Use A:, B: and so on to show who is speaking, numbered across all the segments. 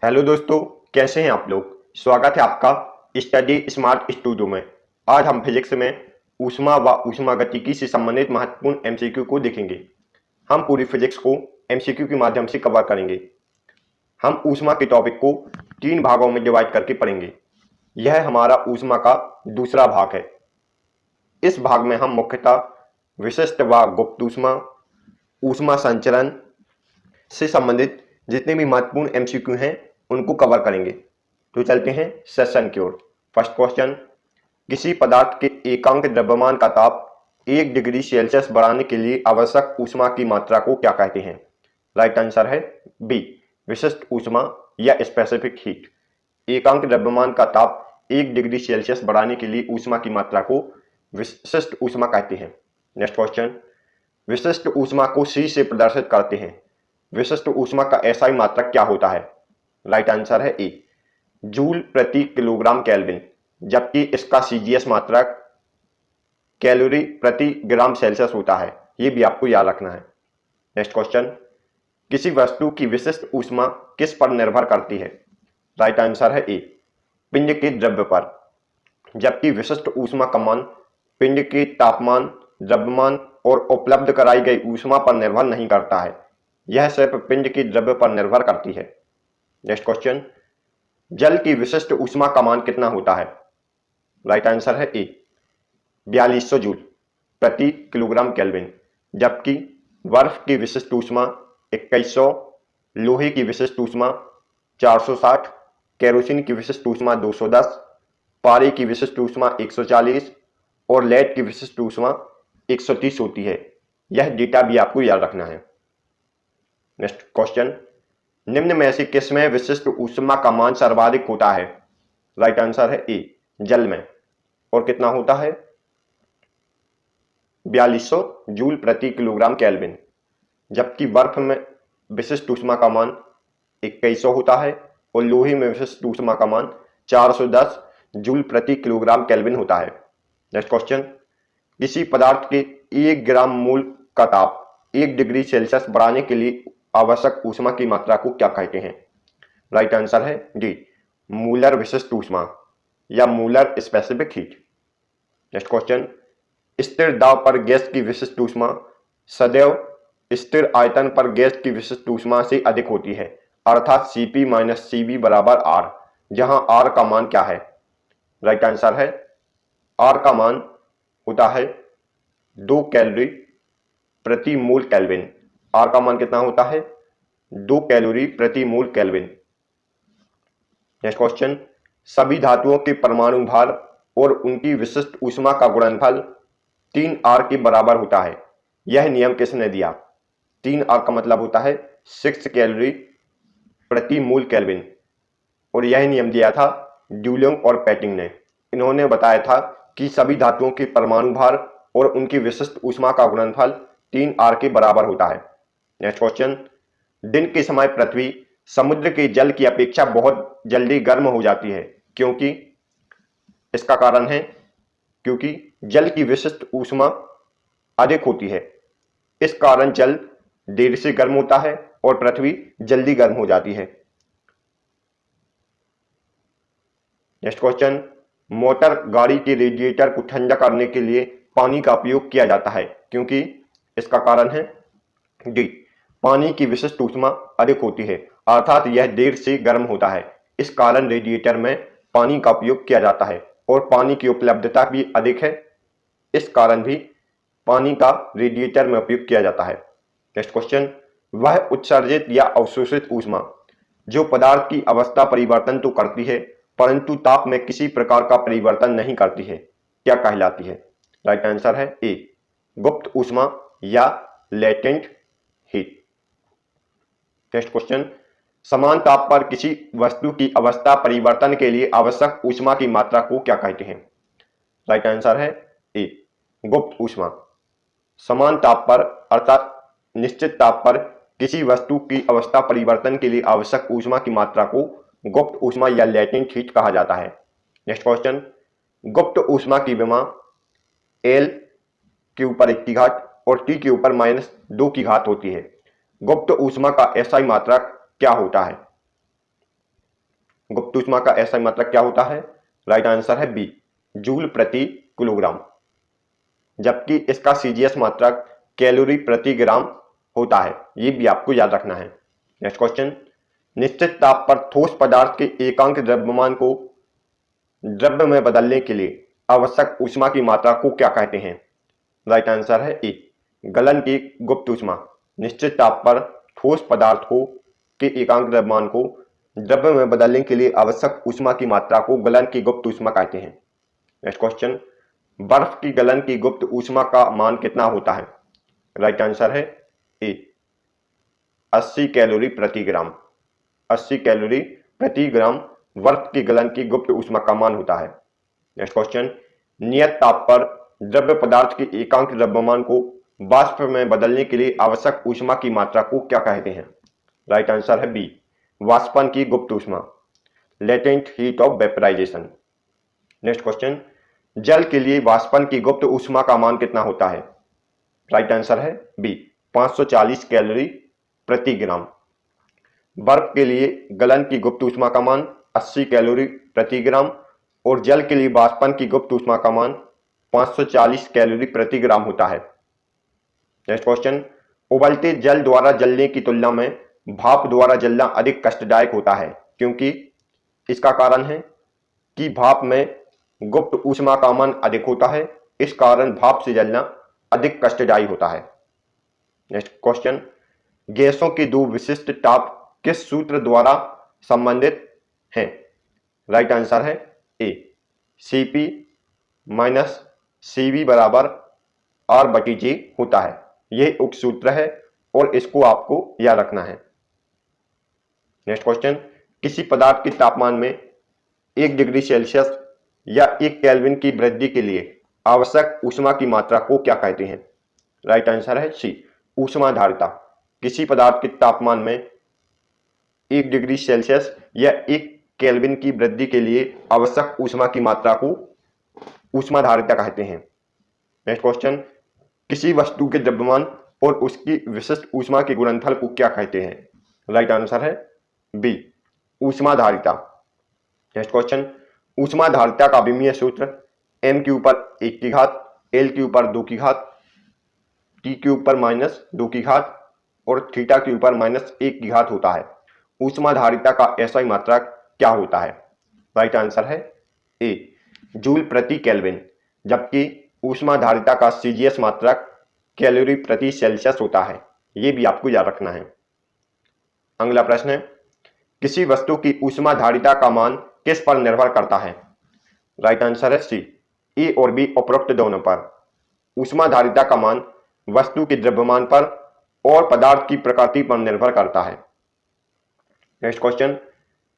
A: Hello दोस्तों, कैसे हैं आप लोग। स्वागत है आपका स्टडी स्मार्ट स्टूडियो में। आज हम फिजिक्स में ऊष्मा व ऊष्मागतिकी से संबंधित महत्वपूर्ण एमसीक्यू को देखेंगे। हम पूरी फिजिक्स को एमसीक्यू के माध्यम से कवर करेंगे। हम ऊष्मा के टॉपिक को 3 भागों में डिवाइड करके पढ़ेंगे। यह हमारा ऊष्मा का दूसरा भाग है। इस भाग में हम मुख्यतः विशिष्ट व गुप्त ऊष्मा, ऊष्मा संचरण से संबंधित जितने भी महत्वपूर्ण एमसीक्यू हैं उनको कवर करेंगे। तो चलते हैं सेशन की ओर। फर्स्ट क्वेश्चन, किसी पदार्थ के एकांक द्रव्यमान का ताप 1 डिग्री सेल्सियस बढ़ाने के लिए आवश्यक ऊष्मा की मात्रा को क्या कहते हैं। राइट आंसर है बी, विशिष्ट ऊष्मा या स्पेसिफिक हीट। एकांक द्रव्यमान का ताप 1 डिग्री सेल्सियस बढ़ाने के लिए ऊष्मा की मात्रा को विशिष्ट ऊष्मा कहते हैं। नेक्स्ट क्वेश्चन, विशिष्ट ऊष्मा को सी से प्रदर्शित करते हैं। विशिष्ट ऊष्मा का एसआई मात्रक क्या होता है। राइट आंसर है ए, जूल प्रति किलोग्राम केल्विन, जबकि इसका सीजीएस मात्रक कैलोरी प्रति ग्राम सेल्सियस होता है। ये भी आपको याद रखना है। नेक्स्ट क्वेश्चन, किसी वस्तु की विशिष्ट ऊष्मा किस पर निर्भर करती है। राइट आंसर है ए, पिंड के द्रव्य पर, जबकि विशिष्ट ऊष्मा का मान पिंड के तापमान, द्रव्यमान और उपलब्ध कराई गई ऊष्मा पर निर्भर नहीं करता है। यह सिर्फ पिंड के द्रव्य पर निर्भर करती है। नेक्स्ट क्वेश्चन, जल की विशिष्ट ऊष्मा का मान कितना होता है। राइट आंसर है ए, 4200 जूल प्रति किलोग्राम केल्विन, जबकि बर्फ की विशिष्ट ऊष्मा 2100, लोहे की विशिष्ट ऊष्मा 460, केरोसिन की विशिष्ट ऊष्मा 210, पारे की विशिष्ट ऊष्मा 140 और लेड की विशिष्ट ऊष्मा 130 होती है। यह डेटा भी आपको याद रखना है। नेक्स्ट क्वेश्चन, निम्न में से किसमें विशिष्ट ऊष्मा का मान सर्वाधिक होता है। राइट आंसर है ए, जल में, और कितना होता है 4200 जूल प्रति किलोग्राम केल्विन, जबकि बर्फ में विशिष्ट ऊष्मा का मान 2100 होता है और लोहे में विशिष्ट ऊष्मा का मान 410 जूल प्रति किलोग्राम केल्विन होता है। नेक्स्ट क्वेश्चन, किसी पदार्थ के 1 ग्राम मोल का ताप 1 डिग्री सेल्सियस बढ़ाने के लिए आवश्यक ऊष्मा की मात्रा को क्या कहते हैं। राइट आंसर है डी, मूलर विशिष्ट ऊष्मा या Müller specific heat. Next question, स्थिर दाब पर गैस की विशिष्ट ऊष्मा सदैव स्थिर आयतन पर गैस की विशिष्ट ऊष्मा से अधिक होती है, अर्थात Cp माइनस Cv बराबर R, जहां R का मान क्या है। राइट आंसर है R का मान होता है 2 कैलोरी प्रति मोल केल्विन। R का मान कितना होता है 2 कैलोरी प्रति मोल केल्विन। नेक्स्ट क्वेश्चन, सभी धातुओं के परमाणु भार और उनकी विशिष्ट ऊष्मा का गुणनफल 3R के बराबर होता है। यह नियम किसने दिया। 3R का मतलब होता है 6 कैलोरी प्रति मोल केल्विन, और यह नियम दिया था ड्यूलोंग और पैटिंग ने। इन्होंने बताया था कि सभी धातुओं के परमाणु भार और उनकी विशिष्ट ऊष्मा का गुणनफल 3R के बराबर होता है। नेक्स्ट क्वेश्चन, दिन के समय पृथ्वी समुद्र के जल की अपेक्षा बहुत जल्दी गर्म हो जाती है, क्योंकि इसका कारण है क्योंकि जल की विशिष्ट ऊष्मा अधिक होती है। इस कारण जल देर से गर्म होता है और पृथ्वी जल्दी गर्म हो जाती है। नेक्स्ट क्वेश्चन, मोटर गाड़ी के रेडिएटर को ठंडा करने के लिए पानी का उपयोग किया जाता है, क्योंकि इसका कारण है डी, पानी की विशिष्ट ऊष्मा अधिक होती है, अर्थात यह देर से गर्म होता है। इस कारण रेडिएटर में पानी का उपयोग किया जाता है और पानी की उपलब्धता भी अधिक है। इस कारण भी पानी का रेडिएटर में उपयोग किया जाता है। नेक्स्ट क्वेश्चन, वह उत्सर्जित या अवशोषित ऊष्मा जो पदार्थ की अवस्था परिवर्तन तो करती है परंतु ताप में किसी प्रकार का परिवर्तन नहीं करती है, क्या कहलाती है। राइट आंसर है ए, गुप्त ऊष्मा या लेटेंट हीट। नेक्स्ट क्वेश्चन, समान ताप पर किसी वस्तु की अवस्था परिवर्तन के लिए आवश्यक ऊष्मा की मात्रा को क्या कहते हैं। राइट आंसर है ए, गुप्त ऊष्मा। समान ताप पर अर्थात निश्चित ताप पर किसी वस्तु की अवस्था परिवर्तन के लिए आवश्यक ऊष्मा की मात्रा को गुप्त ऊष्मा या लेटेंट हीट कहा जाता है। नेक्स्ट क्वेश्चन, गुप्त ऊष्मा की विमा L के ऊपर 1 की घात और T के ऊपर -2 की घात होती है। गुप्त ऊष्मा का एसआई मात्रक क्या होता है। गुप्त ऊष्मा का ऐसा मात्रक क्या होता है? राइट आंसर है बी, जूल प्रति किलोग्राम। जबकि इसका सीजीएस मात्रक कैलोरी प्रति ग्राम होता है। ये भी आपको याद रखना है। नेक्स्ट क्वेश्चन, निश्चित ताप पर ठोस पदार्थ के एकांक द्रव्यमान को द्रव्य में बदलने के लिए आवश्यक ऊष्मा की मात्रा को क्या कहते हैं? राइट आंसर है ए, गलन की गुप्त ऊष्मा। निश्चित ताप पर ठोस पदार्थों के एकांक द्रव्यमान को द्रव्य में बदलने के लिए आवश्यक ऊष्मा की मात्रा को गलन की गुप्त ऊष्मा कहते हैं। नेक्स्ट क्वेश्चन, बर्फ की गलन की गुप्त ऊष्मा का मान कितना होता है? राइट आंसर है ए, 80 कैलोरी प्रति ग्राम। 80 कैलोरी प्रति ग्राम बर्फ की गलन की गुप्त ऊष्मा का मान होता है। नेक्स्ट क्वेश्चन, नियत ताप पर द्रव्य पदार्थ के एकांक द्रव्यमान को वाष्प में बदलने के लिए आवश्यक ऊष्मा की मात्रा को क्या कहते हैं? राइट आंसर है बी, वाष्पन की गुप्त ऊष्मा, latent heat of vaporization. Next question, जल के लिए वाष्पन की गुप्त ऊष्मा का मान कितना होता है? राइट आंसर है बी, 540 कैलोरी प्रति ग्राम। बर्फ के लिए गलन की गुप्त ऊष्मा का मान 80 कैलोरी प्रति ग्राम और जल के लिए वाष्पन की गुप्त ऊष्मा का मान 540 कैलोरी प्रति ग्राम होता है। नेक्स्ट क्वेश्चन, उबलते जल द्वारा जलने की तुलना में भाप द्वारा जलना अधिक कष्टदायक होता है, क्योंकि इसका कारण है कि भाप में गुप्त ऊष्मा का मान अधिक होता है, इस कारण भाप से जलना अधिक कष्टदायी होता है। नेक्स्ट क्वेश्चन, गैसों की दो विशिष्ट ताप किस सूत्र द्वारा संबंधित हैं? राइट आंसर है ए, Cp माइनस Cv बराबर R/G होता है। यह उक्त सूत्र है और इसको आपको याद रखना है। नेक्स्ट क्वेश्चन, किसी पदार्थ के तापमान में 1 डिग्री सेल्सियस या 1 केल्विन की वृद्धि के लिए आवश्यक ऊष्मा की मात्रा को क्या कहते हैं? राइट आंसर है सी, ऊष्माधारिता। किसी पदार्थ के तापमान में 1 डिग्री सेल्सियस या 1 केल्विन की वृद्धि के लिए आवश्यक ऊष्मा की मात्रा को ऊष्माधारिता कहते हैं। नेक्स्ट क्वेश्चन, किसी वस्तु के द्रव्यमान और उसकी विशिष्ट ऊष्मा के गुणनफल को क्या कहते हैं? राइट आंसर है बी, ऊष्माधारिता। नेक्स्ट क्वेश्चन, ऊष्माधारिता का विमीय सूत्र m के ऊपर 1 की घात, l के ऊपर 2 की घात, t के ऊपर -2 की घात और थीटा के ऊपर -1 की घात होता है। ऊष्माधारिता का एसआई मात्रक क्या होता है? राइट आंसर है ए, जूल प्रति केल्विन। जबकि ऊष्माधारिता का सीजीएस मात्रक कैलोरी प्रति सेल्सियस होता है। ये भी आपको याद रखना है। अगला प्रश्न है, किसी वस्तु की ऊष्माधारिता का मान किस पर निर्भर करता है? राइट आंसर है सी, ए और बी उपरोक्त दोनों पर। ऊष्माधारिता का मान वस्तु के द्रव्यमान पर और पदार्थ की प्रकृति पर निर्भर करता है। नेक्स्ट क्वेश्चन,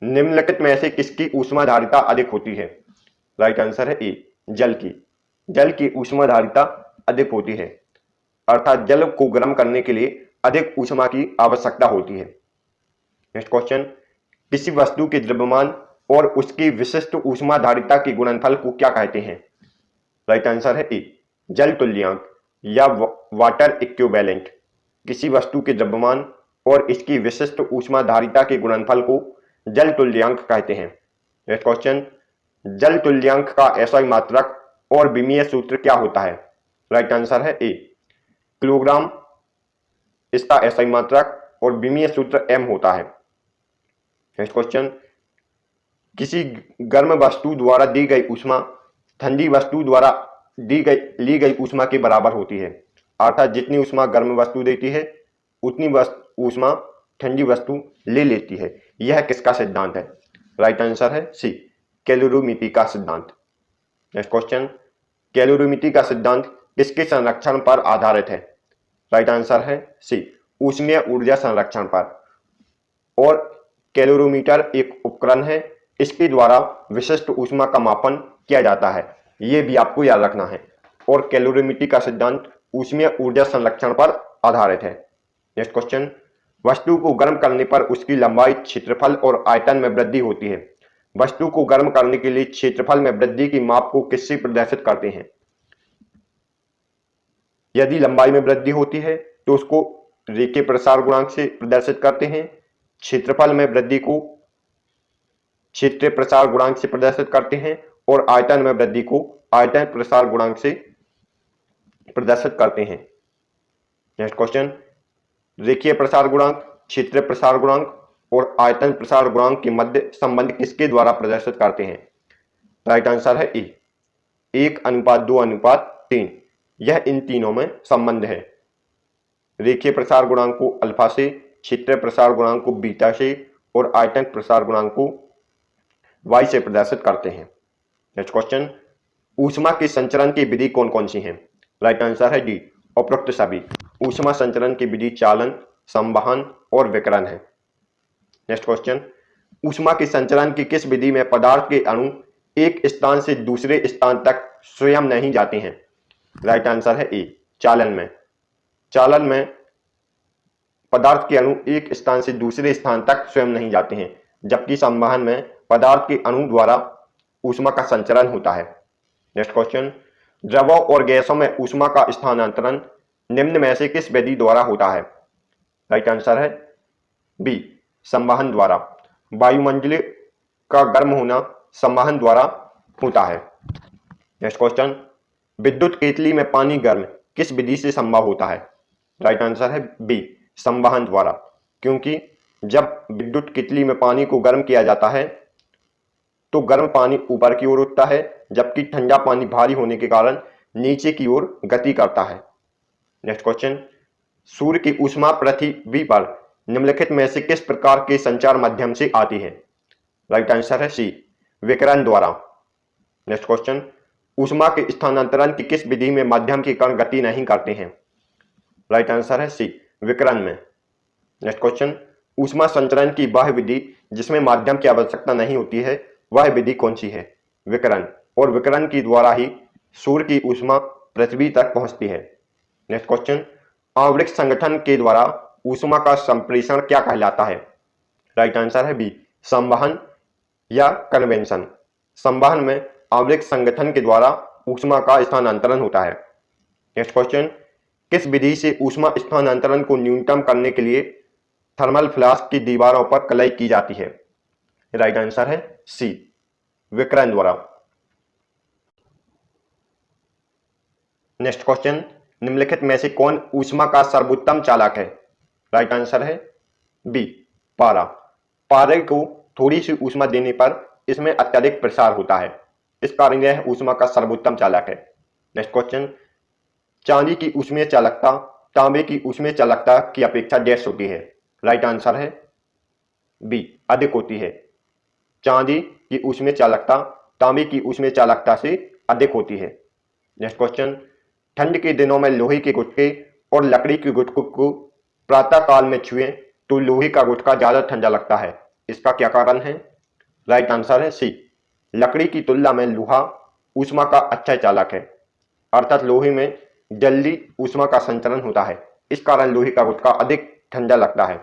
A: निम्नलिखित में से किसकी ऊष्माधारिता अधिक होती है? राइट आंसर है ए, जल की। जल की ऊष्माधारिता अधिक होती है, अर्थात जल को गर्म करने के लिए अधिक ऊष्मा की आवश्यकता होती है। नेक्स्ट क्वेश्चन, किसी वस्तु के द्रव्यमान और उसकी विशिष्ट ऊष्माधारिता के गुणनफल को क्या कहते हैं? राइट आंसर है ए, जल तुल्यांक या वाटर इक्विवेलेंट। किसी वस्तु के द्रव्यमान और इसकी विशिष्ट ऊष्माधारिता के गुणनफल को जल तुल्यांक कहते हैं। नेक्स्ट क्वेश्चन, जल तुल्यांक का एसआई मात्रक और विमीय सूत्र क्या होता है? राइट आंसर है ए, किलोग्राम इसका एसआई मात्रक और विमीय सूत्र m होता है। नेक्स्ट क्वेश्चन, किसी गर्म वस्तु द्वारा दी गई ऊष्मा ठंडी वस्तु द्वारा ली गई ऊष्मा के बराबर होती है, अर्थात जितनी ऊष्मा गर्म वस्तु देती है उतनी ऊष्मा ठंडी वस्तु ले लेती है। यह किसका सिद्धांत है? राइट आंसर है सी, कैलोरीमीटर का सिद्धांत। नेक्स्ट क्वेश्चन, कैलोरीमीटर का सिद्धांत किसके संरक्षण पर आधारित है? राइट आंसर है सी, ऊष्मीय ऊर्जा संरक्षण पर। और कैलोरीमीटर एक उपकरण है, इसके द्वारा विशिष्ट ऊष्मा का मापन किया जाता है। यह भी आपको याद रखना है। और कैलोरीमीटर का सिद्धांत ऊष्मीय ऊर्जा संरक्षण पर आधारित है। नेक्स्ट क्वेश्चन, वस्तु को गर्म करने पर उसकी लंबाई, क्षेत्रफल और आयतन में वृद्धि होती है। वस्तु को गर्म करने के लिए क्षेत्रफल में वृद्धि की माप को किससे प्रदर्शित करते हैं? यदि लंबाई में वृद्धि होती है तो उसको रेखीय प्रसार गुणांक से प्रदर्शित करते हैं। क्षेत्रफल में वृद्धि को क्षेत्रीय प्रसार गुणांक से प्रदर्शित करते हैं और आयतन में वृद्धि को आयतन प्रसार गुणांक से प्रदर्शित करते हैं। नेक्स्ट क्वेश्चन, रेखीय प्रसार गुणांक, क्षेत्रीय प्रसार गुणांक और आयतन प्रसार गुणांक के मध्य संबंध किसके द्वारा प्रदर्शित करते हैं? राइट आंसर है ए, 1:2:3। यह इन तीनों में संबंध है। रेखीय प्रसार गुणांक को अल्फा से, क्षेत्रीय प्रसार गुणांक को बीटा से और आयतन प्रसार गुणांक को वाई से प्रदर्शित करते हैं। नेक्स्ट क्वेश्चन, ऊष्मा के संचरण की विधि कौन कौन सी हैं? राइट आंसर है डी, उपरोक्त सभी। ऊष्मा संचरण की विधि चालन, संवहन और विकिरण है। नेक्स्ट क्वेश्चन, ऊष्मा के संचरण की किस विधि में पदार्थ के अणु एक स्थान से दूसरे स्थान तक स्वयं नहीं जाते हैं? राइट आंसर है ए, चालन में। चालन में पदार्थ के अणु एक स्थान से दूसरे स्थान तक स्वयं नहीं जाते हैं, जबकि संवहन में पदार्थ के अणु द्वारा ऊष्मा का संचरण होता है। नेक्स्ट क्वेश्चन, द्रवों और गैसों में ऊष्मा का स्थानांतरण निम्न में से किस विधि द्वारा होता है? राइट आंसर है बी, संवहन द्वारा। वायुमंडल का गर्म होना संवहन द्वारा होता है। नेक्स्ट क्वेश्चन, विद्युत केतली में पानी गर्म किस विधि से संभव होता है? राइट आंसर है बी, संवहन द्वारा, क्योंकि जब विद्युत केतली में पानी को गर्म किया जाता है तो गर्म पानी ऊपर की ओर उठता है, जबकि ठंडा पानी भारी होने के कारण नीचे की ओर गति करता है। नेक्स्ट क्वेश्चन, सूर्य की ऊष्मा पृथ्वी पर निम्नलिखित में से किस प्रकार के संचार माध्यम से आती है? राइट आंसर है सी, विकिरण द्वारा। नेक्स्ट क्वेश्चन, ऊष्मा के स्थानांतरण की किस विधि में माध्यम के कण गति नहीं करते हैं? राइट आंसर है सी, विकिरण में। नेक्स्ट क्वेश्चन, ऊष्मा संचरण की वह विधि जिसमें माध्यम की आवश्यकता नहीं होती है, वह विधि कौन सी है? विकिरण। और विकिरण के द्वारा ही सूर्य की ऊष्मा पृथ्वी तक पहुंचती है। नेक्स्ट क्वेश्चन, आणविक संगठन के द्वारा ऊष्मा का संप्रेषण क्या कहलाता है? राइट आंसर है बी, संवहन या कन्वेंशन। संवहन में आणविक संगठन के द्वारा ऊष्मा का स्थानांतरण होता है। नेक्स्ट क्वेश्चन, किस विधि से ऊष्मा स्थानांतरण को न्यूनतम करने के लिए थर्मल फ्लास्क की दीवारों पर कलाई की जाती है? राइट आंसर है सी, विकिरण द्वारा। नेक्स्ट क्वेश्चन, निम्नलिखित में से कौन ऊष्मा का सर्वोत्तम चालक है? राइट आंसर है बी, पारा। पारे को थोड़ी सी ऊष्मा देने पर इसमें अत्यधिक प्रसार होता है, इस कारण यह ऊष्मा का सर्वोत्तम चालक है। नेक्स्ट क्वेश्चन, चांदी की ऊष्मीय चालकता तांबे की ऊष्मीय चालकता की अपेक्षा डैश होती है? राइट आंसर है बी, अधिक होती है। चांदी की ऊष्मीय चालकता तांबे की ऊष्मीय चालकता से अधिक होती है। नेक्स्ट क्वेश्चन, ठंड के दिनों में लोहे के गुटके और लकड़ी के गुटकों को प्रातः काल में छुएं तो लोहे का गुटका ज्यादा ठंडा लगता है, इसका क्या कारण है? राइट आंसर है सी, लकड़ी की तुलना में लोहा ऊष्मा का अच्छा चालक है, अर्थात लोहे में जल्दी ऊष्मा का संचरण होता है, इस कारण लोहे का गुटका अधिक ठंडा लगता है।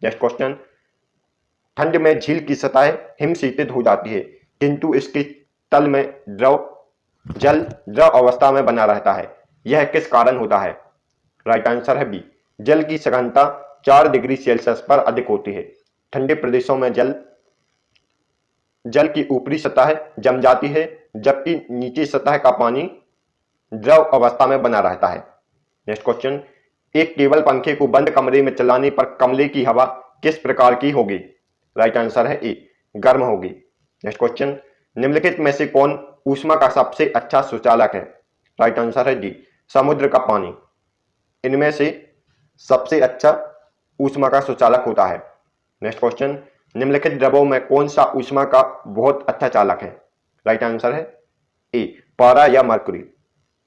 A: नेक्स्ट क्वेश्चन, ठंड में झील की सतह हिमशीतित हो जाती है, किंतु इसके तल में जल द्रव अवस्था में बना रहता है, यह किस कारण होता है? राइट आंसर है बी, जल की सघनता 4 डिग्री सेल्सियस पर अधिक होती है। ठंडे प्रदेशों में जल की ऊपरी सतह जम जाती है, जबकि नीचे सतह का पानी द्रव अवस्था में बना रहता है। नेक्स्ट क्वेश्चन, एक टेबल पंखे को बंद कमरे में चलाने पर कमरे की हवा किस प्रकार की होगी? राइट आंसर है ए, गर्म होगी। नेक्स्ट क्वेश्चन, निम्नलिखित में से कौन ऊष्मा का सबसे अच्छा सुचालक है? राइट आंसर है डी, समुद्र का पानी। इनमें से सबसे अच्छा ऊष्मा का सुचालक होता है। नेक्स्ट क्वेश्चन, निम्नलिखित द्रवों में कौन सा ऊष्मा का बहुत अच्छा चालक है? राइट आंसर है ए, पारा या मरकरी।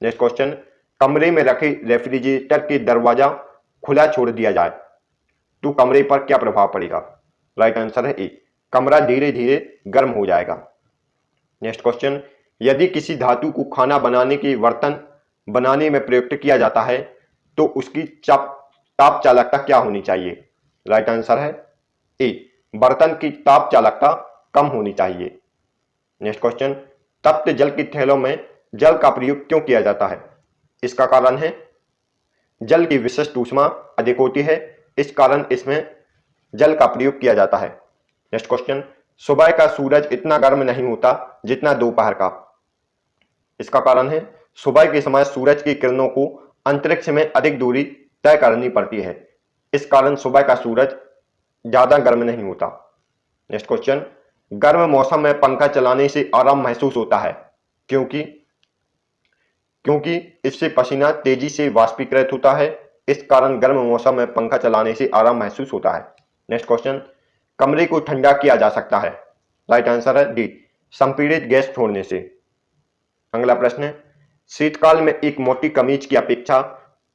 A: नेक्स्ट क्वेश्चन, कमरे में रखे रेफ्रिजरेटर के दरवाजा खुला छोड़ दिया जाए तो कमरे पर क्या प्रभाव पड़ेगा? राइट आंसर है ए, कमरा धीरे धीरे गर्म हो जाएगा। नेक्स्ट क्वेश्चन, यदि किसी धातु को खाना बनाने के बर्तन बनाने में प्रयुक्त किया जाता है तो उसकी ताप चालकता क्या होनी चाहिए? राइट आंसर है ए, बर्तन की ताप चालकता कम होनी चाहिए। नेक्स्ट क्वेश्चन, तप्त जल की थैलों में जल का प्रयोग क्यों किया जाता है? इसका कारण है जल की विशिष्ट ऊष्मा अधिक होती है, इस कारण इसमें जल का प्रयोग किया जाता है। नेक्स्ट क्वेश्चन, सुबह का सूरज इतना गर्म नहीं होता जितना दोपहर का। इसका कारण है सुबह के समय सूरज की किरणों को अंतरिक्ष में अधिक दूरी तय करनी पड़ती है। इस कारण सुबह का सूरज ज्यादा गर्म नहीं होता। नेक्स्ट क्वेश्चन, गर्म मौसम में पंखा चलाने से आराम महसूस होता है क्योंकि क्योंकि इससे पसीना तेजी से वाष्पीकृत होता है। इस कारण गर्म मौसम में पंखा चलाने से आराम महसूस होता है। नेक्स्ट क्वेश्चन, कमरे को ठंडा किया जा सकता है। राइट आंसर है डी, संपीड़ित गैस छोड़ने से। अगला प्रश्न है, शीतकाल में एक मोटी कमीज की अपेक्षा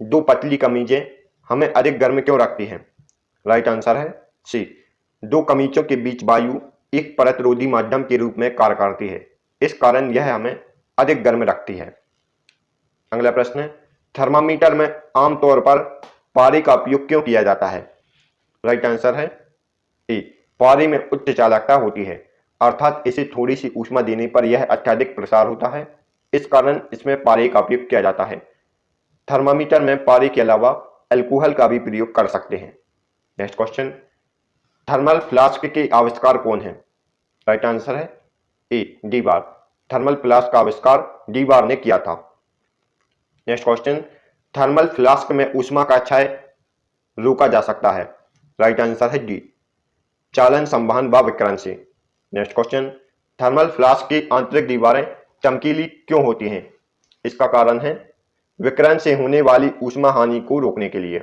A: दो पतली कमीजें हमें अधिक गर्म क्यों रखती हैं। राइट आंसर है सी, दो कमीजों के बीच वायु एक परतरोधी माध्यम के रूप में कार्य करती है। इस कारण यह हमें अधिक गर्म रखती है। अगला प्रश्न है, थर्मामीटर में आमतौर पर पारे का उपयोग क्यों किया जाता है। राइट आंसर है ए, पारे में उच्च चालकता होती है, अर्थात इसे थोड़ी सी ऊष्मा देने पर यह अत्यधिक प्रसार होता है। इस कारण इसमें पारे का उपयोग किया जाता है। थर्मामीटर में पारे के अलावा अल्कोहल का भी प्रयोग कर सकते हैं। नेक्स्ट क्वेश्चन, थर्मल फ्लास्क के आविष्कार कौन है। राइट आंसर है ए, डी बार। थर्मल फ्लास्क का आविष्कार डी बार ने किया था। नेक्स्ट क्वेश्चन, थर्मल फ्लास्क में ऊष्मा का क्षय रोका जा सकता है। राइट आंसर है डी, चालन संवहन व विकिरण से। नेक्स्ट क्वेश्चन, थर्मल फ्लास्क की आंतरिक दीवारें चमकीली क्यों होती हैं। इसका कारण है विकिरण से होने वाली ऊष्मा हानि को रोकने के लिए।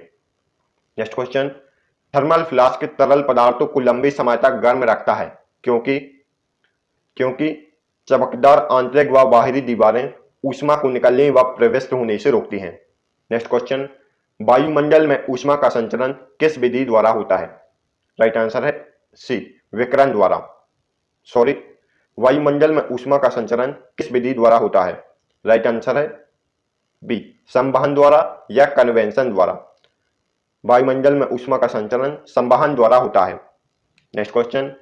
A: नेक्स्ट क्वेश्चन, थर्मल फ्लास्क तरल पदार्थों को लंबे समय तक गर्म रखता है क्योंकि चमकदार आंतरिक व बाहरी दीवारें ऊष्मा को निकलने व प्रविष्ट होने से रोकती हैं। नेक्स्ट क्वेश्चन, वायुमंडल में ऊष्मा का संचरण किस विधि द्वारा होता है। राइट आंसर है सी, विकिरण द्वारा। वायुमंडल में ऊष्मा का संचरण किस विधि द्वारा होता है। राइट आंसर है बी, संवहन द्वारा या कन्वेंशन द्वारा। वायुमंडल में ऊष्मा का संचरण संवहन द्वारा होता है। नेक्स्ट क्वेश्चन,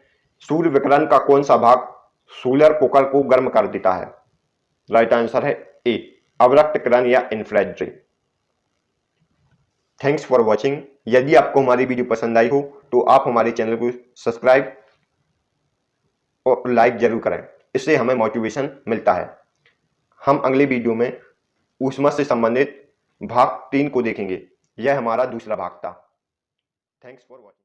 A: सूर्य विकिरण का कौन सा भाग सोलर कुकर को गर्म कर देता है। राइट आंसर है ए, अवरक्त किरण या इंफ्रारेड रे। Thanks for watching. यदि आपको हमारी वीडियो पसंद आई हो तो आप हमारे चैनल को सब्सक्राइब और लाइक जरूर करें, इससे हमें मोटिवेशन मिलता है। हम अगले वीडियो में ऊष्मा से संबंधित भाग 3 को देखेंगे। यह हमारा दूसरा भाग था। Thanks for watching.